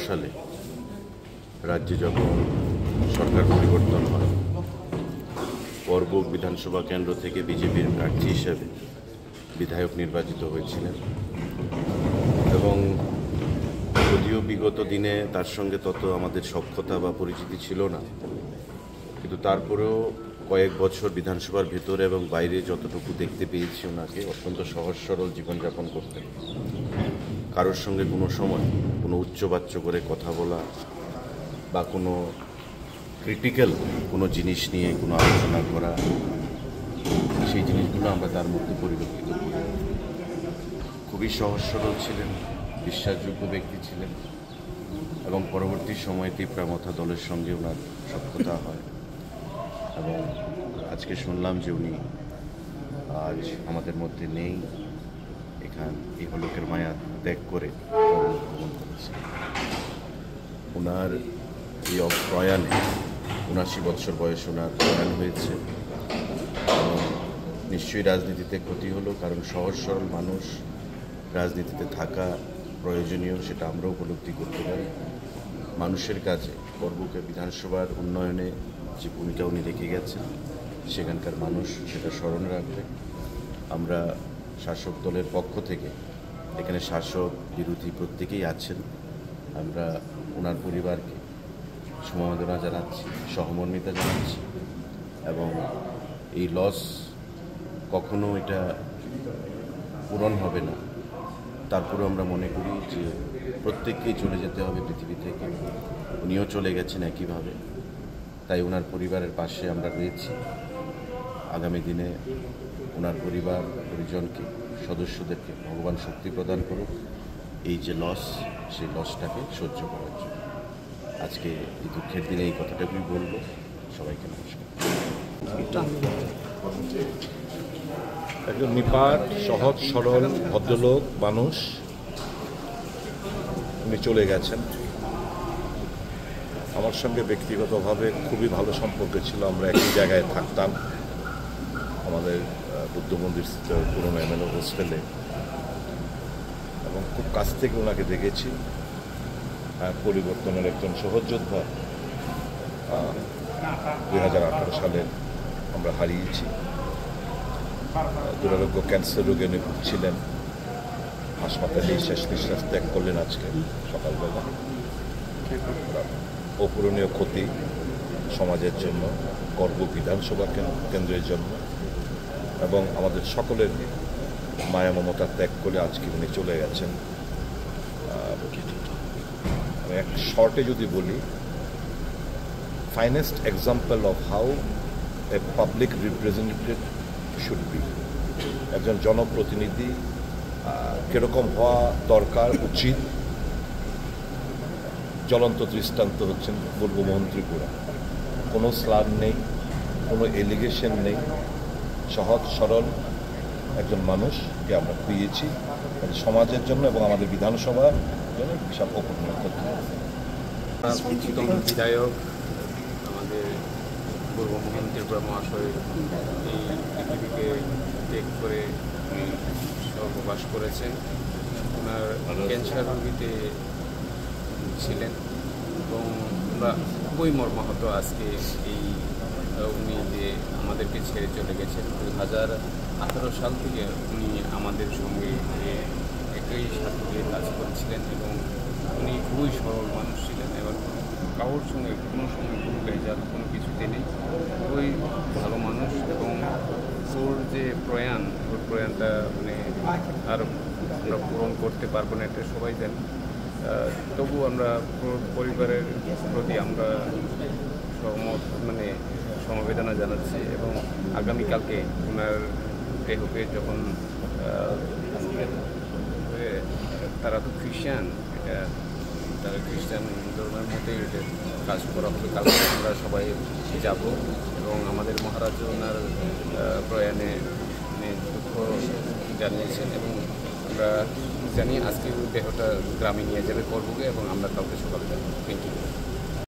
সালে রাজ্যে যখন সরকার পরিবর্তন হয়, করবুক বিধানসভা কেন্দ্র থেকে বিজেপির প্রার্থী হিসেবে বিধায়ক নির্বাচিত হয়েছিলেন এবং যদিও বিগত দিনে তার সঙ্গে তত আমাদের সখ্যতা বা পরিচিতি ছিল না, কিন্তু তারপরেও কয়েক বছর বিধানসভার ভেতরে এবং বাইরে যতটুকু দেখতে পেয়েছি ওনাকে অত্যন্ত সহজ সরল জীবনযাপন করতেন। কারোর সঙ্গে কোনো সময় কোনো উচ্চবাচ্য করে কথা বলা বা কোনো ক্রিটিক্যাল কোনো জিনিস নিয়ে কোনো আলোচনা করা, সেই জিনিসগুলো আমরা তার মধ্যে পরিলক্ষিত করি। খুবই সহজ সরল ছিলেন, বিশ্বাসযোগ্য ব্যক্তি ছিলেন এবং পরবর্তী সময়ে তিপ্রামথা দলের সঙ্গে ওনার সখ্যতা হয় এবং আজকে শুনলাম যে উনি আজ আমাদের মধ্যে নেই, এই হলোকের মায়া ত্যাগ করে ভ্রমণ করেছে। ওনার এই প্রয়াণে ৭৯ বৎসর বয়সে ওনার প্রয়াণ হয়েছে এবং নিশ্চয়ই রাজনীতিতে ক্ষতি হলো, কারণ সহজ সরল মানুষ রাজনীতিতে থাকা প্রয়োজনীয়, সেটা আমরা উপলব্ধি করতে পারি। মানুষের কাছে করবুকে বিধানসভার উন্নয়নে যে ভূমিকা উনি রেখে গেছেন, সেখানকার মানুষ সেটা স্মরণ রাখবে। আমরা শাসক দলের পক্ষ থেকে, এখানে শাসক বিরোধী প্রত্যেকেই আছেন, আমরা ওনার পরিবারকে সমবেদনা জানাচ্ছি, সহমর্মিতা জানাচ্ছি এবং এই লস কখনো এটা পূরণ হবে না। তারপরেও আমরা মনে করি যে প্রত্যেককেই চলে যেতে হবে পৃথিবী থেকে, উনিও চলে গেছেন একইভাবে, তাই ওনার পরিবারের পাশে আমরা রয়েছি। আগামী দিনে ওনার পরিবার পরিজনকে, সদস্যদেরকে ভগবান শক্তি প্রদান করুক এই যে লস, সেই লসটাকে সহ্য করার জন্য। আজকে এই দুঃখের দিনে এই কথাটাকেই বলবো। সবাইকে নমস্কার। একজন নিপাট, সহজ সরল ভদ্রলোক মানুষ, উনি চলে গেছেন। আমার সঙ্গে ব্যক্তিগতভাবে খুবই ভালো সম্পর্ক ছিল, আমরা একই জায়গায় থাকতাম আমাদের বুদ্ধ মন্দির স্থিত পুরনো এমএলএ হোস্টেলে, এবং খুব কাছ থেকে ওনাকে দেখেছি। পরিবর্তনের একজন সহযোদ্ধা ২০১৮ সালে আমরা হারিয়েছি। দুরারোগ্য ক্যান্সার রোগে উনি ভুগছিলেন, হাসপাতালে শেষ নিঃশ্বাস ত্যাগ করলেন আজকে সকালবেলা। অপূরণীয় ক্ষতি সমাজের জন্য, করবুক বিধানসভা কেন্দ্রের জন্য এবং আমাদের সকলের মায়া মমতা ত্যাগ করে আজকে উনি চলে গেছেন। এক শর্টে যদি বলি, finest example of how a public representative should be. একজন জনপ্রতিনিধি কীরকম হওয়া দরকার, উচিত, জ্বলন্ত দৃষ্টান্ত হচ্ছেন মুরমোহন ত্রিপুরা। কোনো স্লার নেই, কোনো এলিগেশন নেই, সহজ সরল একজন মানুষকে আমরা পেয়েছি সমাজের জন্য এবং আমাদের বিধানসভার জন্য বিশাল অপূর্ণ ক্ষতি। বিধায়ক আমাদের মুরমোহন ত্রিপুরা মহাশয় এই পৃথিবীকে ত্যাগ করে উনি স্বর্গবাস করেছেন। ওনার ক্যান্সার রোগীতে ছিলেন এবং আমরা খুবই মর্মাহত আজকে এই উনি যে আমাদেরকে ছেড়ে চলে গেছেন। ২০১৮ সাল থেকে উনি আমাদের সঙ্গে একই সাথে কাজ করেছিলেন এবং উনি খুবই সরল মানুষ ছিলেন এবং কারোর সঙ্গে কোনো সময় কোনো বেজাল কোনো কিছুতে নেই, খুবই ভালো মানুষ। এবং ওর যে প্রয়াণ, ওর প্রয়াণটা মানে আর আমরা পূরণ করতে পারবো না, এটা সবাই জানি। তবু আমরা পরিবারের প্রতি আমরা সমবেদনা জানাচ্ছি এবং আগামীকালকে ওনার দেহকে যখন তারা তো খ্রিস্টান, এটা তারা খ্রিস্টান ধর্মের মধ্যেই এটা কাজ করা হবে। কালকে আমরা সবাই যাব এবং আমাদের মহারাজ ওনার প্রয়াণে দুঃখ জানিয়েছেন এবং আমরা জানি আজকে দেহটা গ্রামে নিয়ে যাবে করবুকে এবং আমরা কালকে সকালে যাব। Thank you.